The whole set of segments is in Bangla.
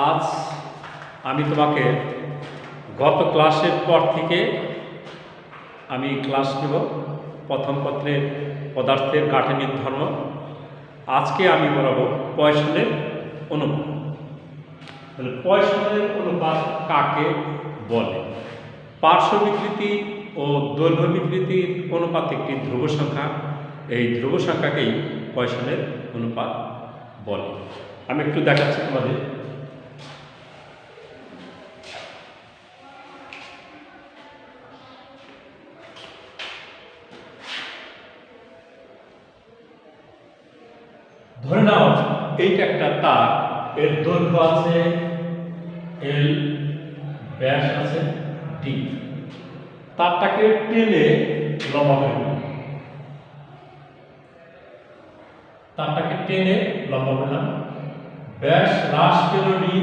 আজ আমি তোমাকে গত ক্লাসের পর থেকে আমি ক্লাস নেব প্রথম পত্রের পদার্থের গাঠনিক ধর্ম। আজকে আমি বলাবো পয়সনের অনুপাত। তাহলে পয়সনের অনুপাত কাকে বলে? পার্শ্ব বিকৃতি ও দৈর্ঘ্য বিকৃতির অনুপাত একটি ধ্রুব সংখ্যা। এই ধ্রুব সংখ্যাকেই পয়সনের অনুপাত বলে। আমি একটু দেখাচ্ছি তোমাদের। ধরে নাও এইটা একটা তার, এর দৈর্ঘ্য আছে এল, ব্যাস আছে ডি। তারটাকে টেনে লম্বা করে নিলাম, তারটাকে টেনে লম্বা করলাম, ব্যাস হ্রাস পেল ডি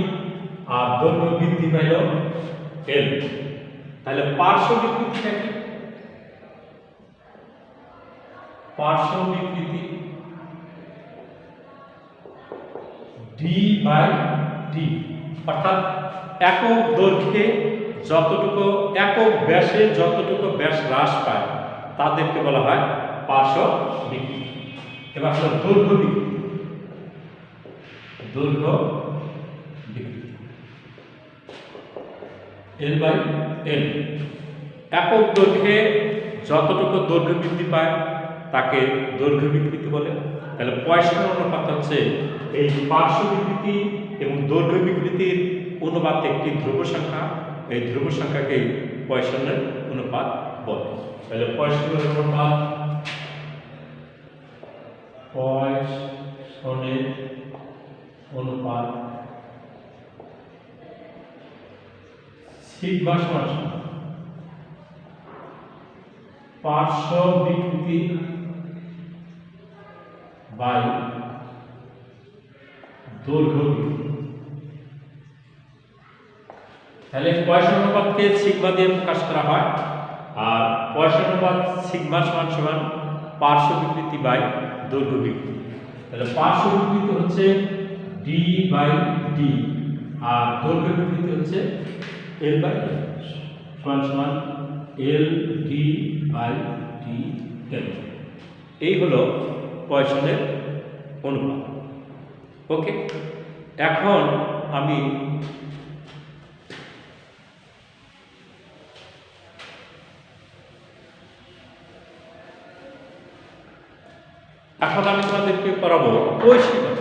আর দৈর্ঘ্য বৃদ্ধি পেল এল। তাহলে পার্শ্ব বিকৃতিটা কি? পার্শ্ব বিকৃতি ডি বাই ডি, অর্থাৎ একক দৈর্ঘ্যে যতটুকু, একক ব্যাসে যতটুকু ব্যাস হ্রাস পায় তাদেরকে বলা হয় পার্শ্ব বিকৃতি। এবার হলো দৈর্ঘ্য বিকৃতি। দৈর্ঘ্য বিকৃতি এল বাই এল, একক দৈর্ঘ্যে যতটুকু দৈর্ঘ্য বৃদ্ধি পায় তাকে দৈর্ঘ্য বিকৃতি বলে। তাহলে পয়সনের অনুপাত হচ্ছে এই পার্শ্ব বিকৃতি এবং দৈর্ঘ্য বিকৃতির অনুপাত একটি ধ্রুব সংখ্যা। এই ধ্রুব সংখ্যাকেই পয়সনের অনুপাত বলে। তাহলে পয়সনের অনুপাত, পয়সনের অনুপাত সিগমা সমান পার্শ্ব বিকৃতি বাই দৈর্ঘ্য বিকৃতি। তাহলে পয়সন অনুপাতকে সিগমা দিয়ে প্রকাশ করা হয়, আর পয়সন অনুপাত সিগমা সমান সমান পার্শ্ব বিকৃতি বাই দৈর্ঘ্য বিকৃতি। তাহলে পার্শ্ব বিকৃতি হচ্ছে ডি বাই ডি আর দৈর্ঘ্য বিকৃতি হচ্ছে এল বাই এল সমান সমান এল ডি বাই ডি এল। এই হলো পয়সনের অনুপাত। ওকে, এখন আমি তোমাদেরকে পড়াবো কৈশিকতা।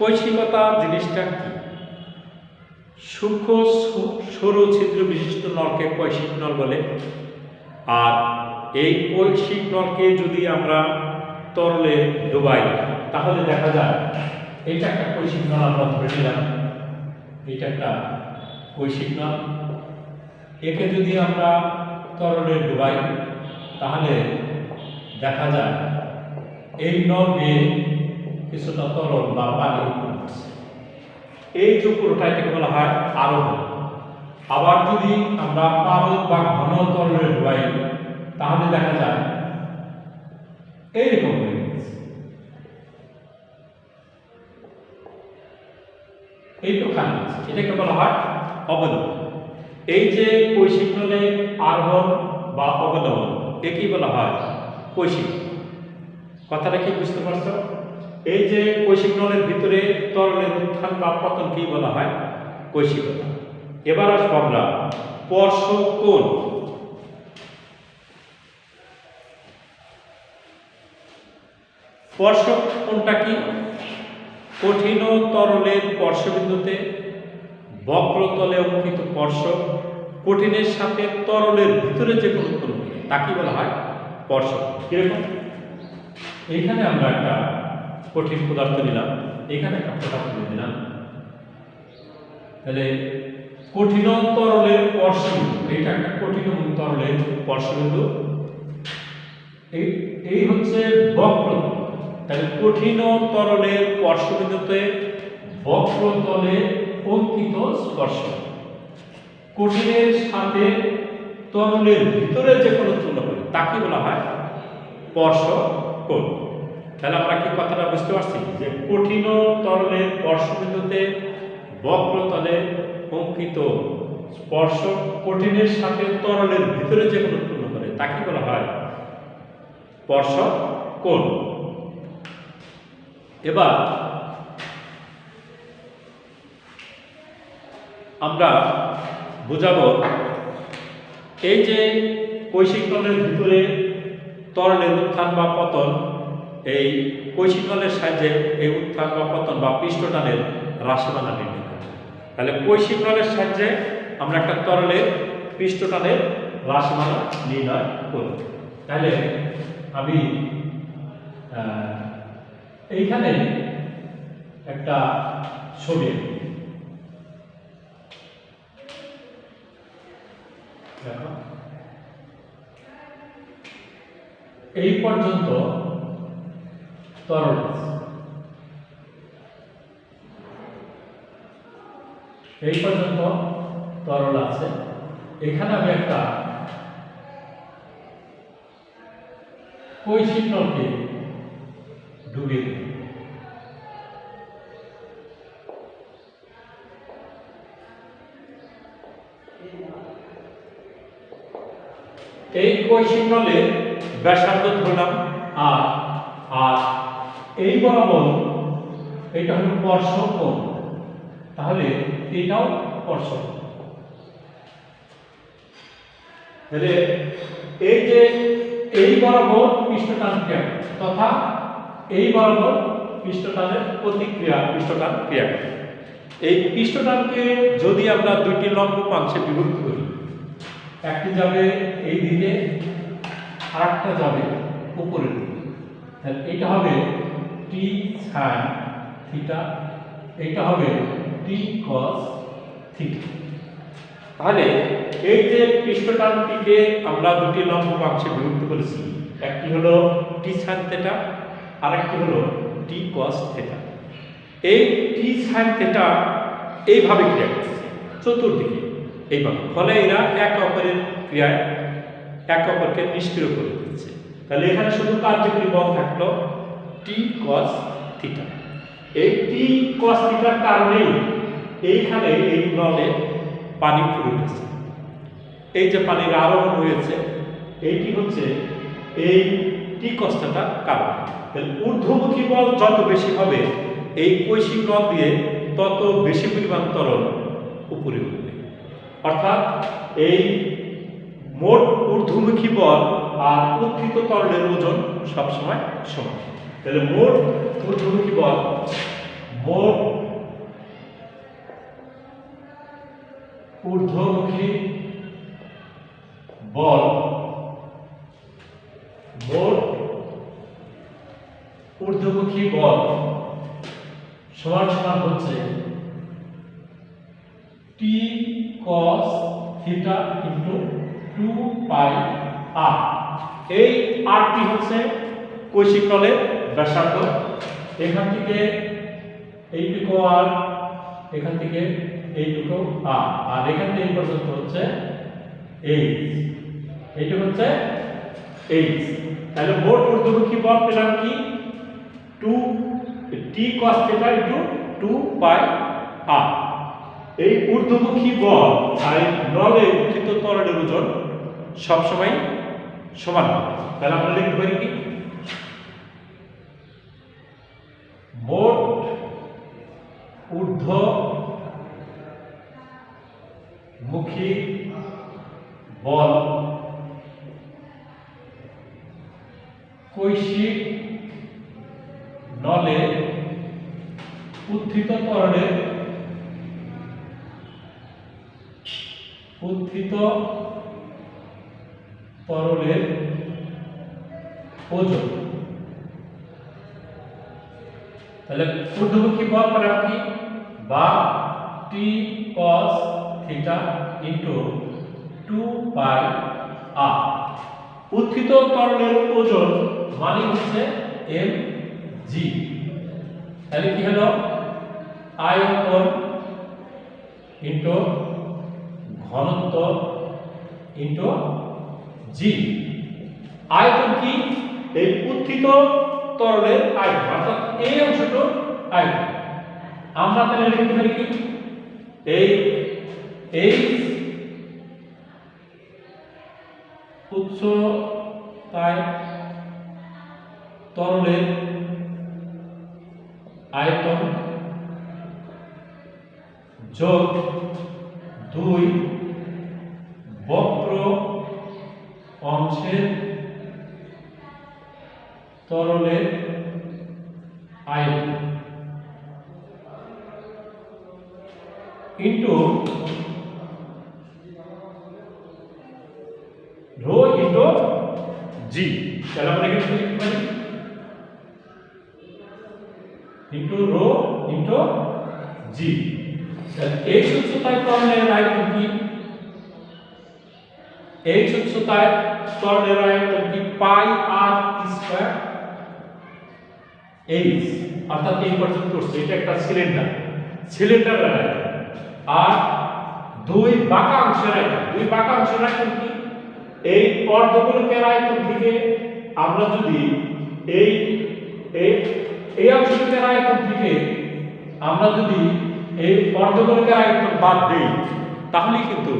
কৈশিকতা জিনিসটা কি? সূক্ষ্ম সরু ছিদ্র বিশিষ্ট নলকে কৈশিক নল বলে। আর এই কৈশিক নলকে যদি আমরা তরলে ডুবাই তাহলে দেখা যায় এটা একটা কৈশিক নল। আমরা ধরে নিলাম এটা একটা কৈশিক নল। একে যদি আমরা তরলে ডুবাই তাহলে দেখা যায় এই নল দিয়ে কিছুটা তরল বা পানি উঠছে। এই যে পুরোটা এটাকে বলা হয় আরোহণ। আবার যদি আমরা পারদ বা ঘন তরলে ডুবাই তাহলে দেখা যায় এইরকম হয়ে গেছে, এইটুখানি। এটাকে বলা হয় অবনমন। এই যে কৈশিক নলে আরোহণ বা অবনমন, একেই বলা হয় কৈশিক। কথাটা কি বুঝতে পারছো? এই যে কৈশিক নলের ভিতরে তরলের উত্থান বা পতন কি বলা হয়? কৈশিকতা। এবার আসবো আমরা স্পর্শক কোণ। স্পর্শক কোণটা কি? কঠিন তরলের স্পর্শবিন্দুতে বক্রতলে অঙ্কিত স্পর্শক কঠিনের সাথে তরলের ভিতরে যে কোন উৎপন্ন করে তাকে বলা হয় স্পর্শক। কিরকম? এইখানে আমরা একটা কঠিন পদার্থ নিলাম, এখানে একটা পদার্থ দিলাম। তাহলে কঠিন তরলের স্পর্শবিন্দু, এটা একটা কঠিন তরলের স্পর্শবিন্দু, এই হচ্ছে বক্রতল। তাহলে কঠিন তরলের স্পর্শবিন্দুতে বক্রতলে অঙ্কিত স্পর্শ কঠিনের সাথে তরলের ভিতরে যে কোনো তুলনা করে তাকে বলা হয় স্পর্শক কোণ। তাহলে আমরা কি কথাটা বুঝতে পারছি যে কঠিন তরলের স্পর্শবিন্দুতে বক্রতলে অঙ্কিত স্পর্শক কঠিনের সাথে তরলের ভিতরে যে কোণ উৎপন্ন করে তাকে বলা হয় স্পর্শক কোণ। এবার আমরা বুঝাবো এই যে কৈশিক নলের ভিতরে তরলের উত্থান বা পতন, এই কৈশিক নলের সাহায্যে এই উত্থান বা পতন বা পৃষ্ঠটানের রাশিমালা নির্ণয় করা। তাহলে কৈশিক নলের সাহায্যে আমরা একটা তরলের পৃষ্ঠটানের রাশিমালা নির্ণয় করি। তাহলে আমি এইখানে একটা ছবি দেখো, এই পর্যন্ত তরল আছে, এই পর্যন্ত তরল আছে। এখানে আমি একটা কৈশিক নলকে ডুবিয়ে দিই। এই কৈশিক নলের ব্যাসার্ধ ধরলাম আর আর এই বরাবর এটা হলো স্পর্শক কোণ, তাহলে এটাও স্পর্শক। তাহলে এই যে এই বরাবর পৃষ্ঠটান ক্রিয়া তথা এই বরাবর পৃষ্ঠটানের প্রতিক্রিয়া পৃষ্ঠটান ক্রিয়া। এই পৃষ্ঠটানকে যদি আমরা দুইটি লম্ব অংশে বিভক্ত করি, একটি যাবে এই দিকে আর একটা যাবে উপরের দিকে, তাহলে এটা হবে টি সাইন থিটা, এটা হবে টি কস থিটা। তাহলে এই যে পৃষ্ঠটানটিকে আমরা দুটি লম্ব অংশে বিভক্ত করেছি, একটি হলো টি সাইন থিটা আর একটি হলো টি কস থিটা। এই টি সাইন থিটা এইভাবে ক্রিয়া করছে চতুর্দিকে এইভাবে, ফলে এরা এক অপরের ক্রিয়ায় এক অপরকে নিষ্ক্রিয় করে দিচ্ছে। তাহলে এখানে শুধু কার্যকরী বল থাকলো টি কস থিটা। এই টি কস থিটার কারণেই এইখানে এই নলে পানি ফুটে উঠেছে, এই যে পানির আরোহণ হয়েছে এইটি হচ্ছে এই টি কস থিটার কারণ। তাহলে ঊর্ধ্বমুখী বল যত বেশি হবে এই কৈশিক নল দিয়ে তত বেশি পরিমাণ তরল উপরে উঠবে, অর্থাৎ এই মোট ঊর্ধ্বমুখী বল আর উত্থিত তরলের ওজন সবসময় সমান। তাহলে মোট ঊর্ধ্বমুখী বল, মোট ঊর্ধ্বমুখী বল, মোট ঊর্ধ্বমুখী বল সমান সমান হচ্ছে টি কস থিটা ইনটু 2 পাই আর। এই আরটি হচ্ছে কৈশিক নলের ব্যাসার্ধ, এখান থেকে এইটুকু আর এখান থেকে এইটুকু আর, আর এখান থেকে এই পর্যন্ত হচ্ছে এইচ, এইটুকু হচ্ছে এইচ। তাহলে মোট ঊর্ধ্বমুখী বল পেলাম কি 2 টি cos থিটা ইনটু 2 পাই আর। এই ঊর্ধ্বমুখী বল আর নলে উত্থিত তরলের ওজন সবসময় সমান হবে। তাহলে আমরা লিখতে পারি কি মোট ঊর্ধ্বমুখী বল কৈশিক নলে উত্থিত তরলের ওজন। তাহলে ঊর্ধ্বমুখী বল পেলাম কি বা টি cos থিটা ইনটু 2 পাই আর। উত্থিত তরলের ওজন মানে হচ্ছে এম জি। তাহলে কি হলো আয়তন ইনটু ঘনত্ব ইনটু জি। আয়তন কি এই উত্থিত তরলের আয়তন, অর্থাৎ এই অংশটুকু আয়তন। আমরা তাহলে লিখতে পারি কি এই এই উচ্চতায় তরলের আয়তন যোগ 2 বক্র অংশের তরলের আয়তন ইন্টু রো ইন্টু জি। তাহলে আমরা এখানে লিখতে পারি ইন্টু রো ইন্টু জি। এই উচ্চতায় তরলের আয়তন কি? এই উচ্চতায় তরলের আয়তন কি? পাই আর স্কয়ার এইচ, অর্থাৎ এই পর্যন্ত করছে। এটা একটা সিলিন্ডারের আয়তন। আর দুই বাঁকা অংশের আয়তন, কি? এই অর্ধগোলকের আয়তন থেকে আমরা যদি এই এই অংশটার আয়তন থেকে আমরা যদি এই অর্ধগোলকের আয়তন বাদ দেই, তাহলে কিন্তু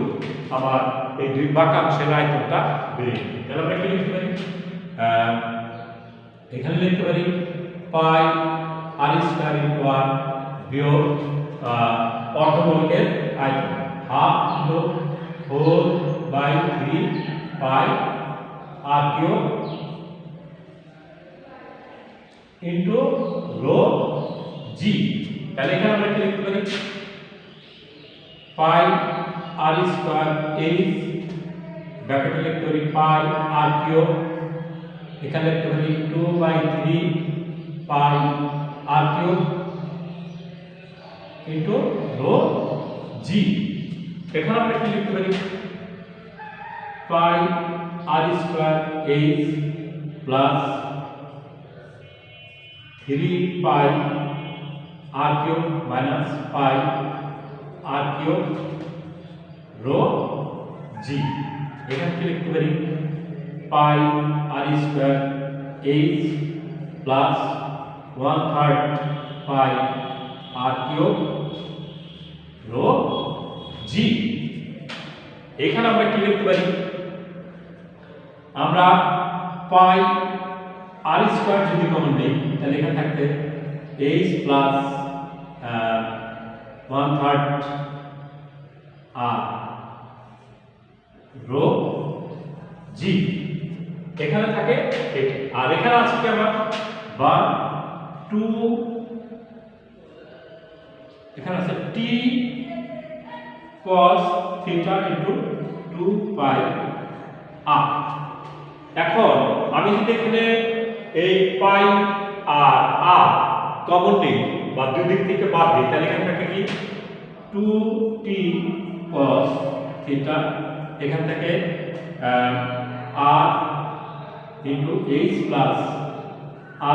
আমার এই দুই বাঁকা অংশের আয়তনটা বেড়ে যাবে। তাহলে আমরা কি লিখতে পারি? এখানে লিখতে পারি পাই আর স্কয়ার ইনটু আর বিয়োগ অর্ধগোলকের আয়তন হাফ ইনটু 4/3 পাই আর কিউব ইনটু রো জি। তাহলে এখানে আমরা কি লিখতে পারি? পাই আর স্কয়ার এইচ ব্র্যাকেটে লিখতে পারি পাই আর কিউব, এখানে লিখতে পারি 2/3 পাই আর কিউব ইনটু রো জি। এখানে আমরা কি লিখতে পারি? পাই আর স্কয়ার এইচ প্লাস 3 পাই আর কিউব মাইনাস পাই আর কিউব রো জি। এখানে কি লিখতে পারি? পাই আর স্কয়ার এইচ প্লাস 1/3 পাই আর কিউব রো জি। এখানে আমরা কি লিখতে পারি? আমরা পাই আর স্কয়ার যদি কমন নেই, তাহলে এখানে থাকতে এইচ প্লাস 1/3 আর রো জি। এখানে থাকে এটা, আর এখানে আছে কি আমার বা 2, এখানে আছে t cos থিটা ইনটু 2 পাই আর। এখন আমি যদি এখানে এই পাই আর আর কমন নিই বা দুই দিক থেকে বাদ দিই, তাহলে এখানে থাকে কি 2t cos থিটা, এখান থেকে আর into H plus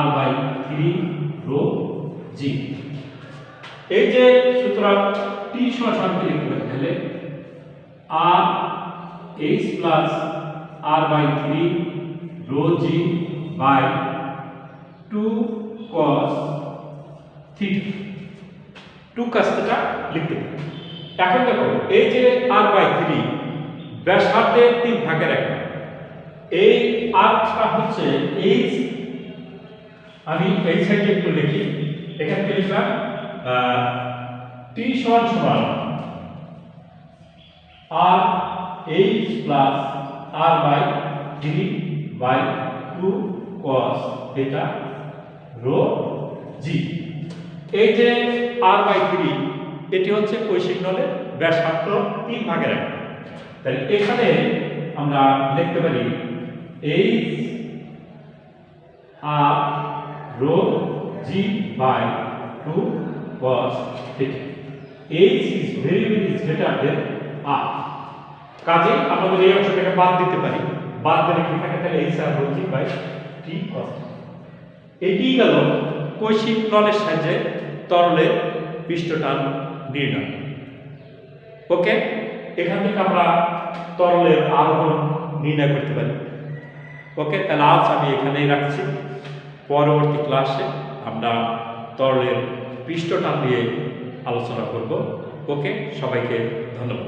r/3 rho g. এই যে সুতরাং t সমান কি লিখতে পারি? তাহলে r h plus r/3 rho g by 2 cos theta, 2 cos theta লিখতে পারি। এখন দেখো এই যে r/3 ব্যাসার্ধের 3 ভাগের 1, এই rটা হচ্ছে h, আমি এই সাইডে একটু লিখি। এখানে কি লিখলাম? t সমান r h plus r/3 by 2 cos theta rho g. এই যে r/3 এটি হচ্ছে কৈশিক নলের ব্যাসার্ধ 3 ভাগের 1। তাহলে এখানে আমরা লিখতে পারি h r rho g by 2 cos theta. h is very greater than r. কাজে আমাদের এই অংশটাকে বাদ দিতে পারি। বাদ দিলে কি থাকে? তাহলে h r rho g by t cos theta। এটি গেল কৈশিক নলের সাহায্যে তরলের পৃষ্ঠটান নির্ণয়। ওকে, এখান থেকে আমরা তরলের আরোহণ নির্ণয় করতে পারি। ওকে, তাহলে আজ আমি এখানেই রাখছি। পরবর্তী ক্লাসে আমরা তরলের পৃষ্ঠটান নিয়ে আলোচনা করব। ওকে, সবাইকে ধন্যবাদ।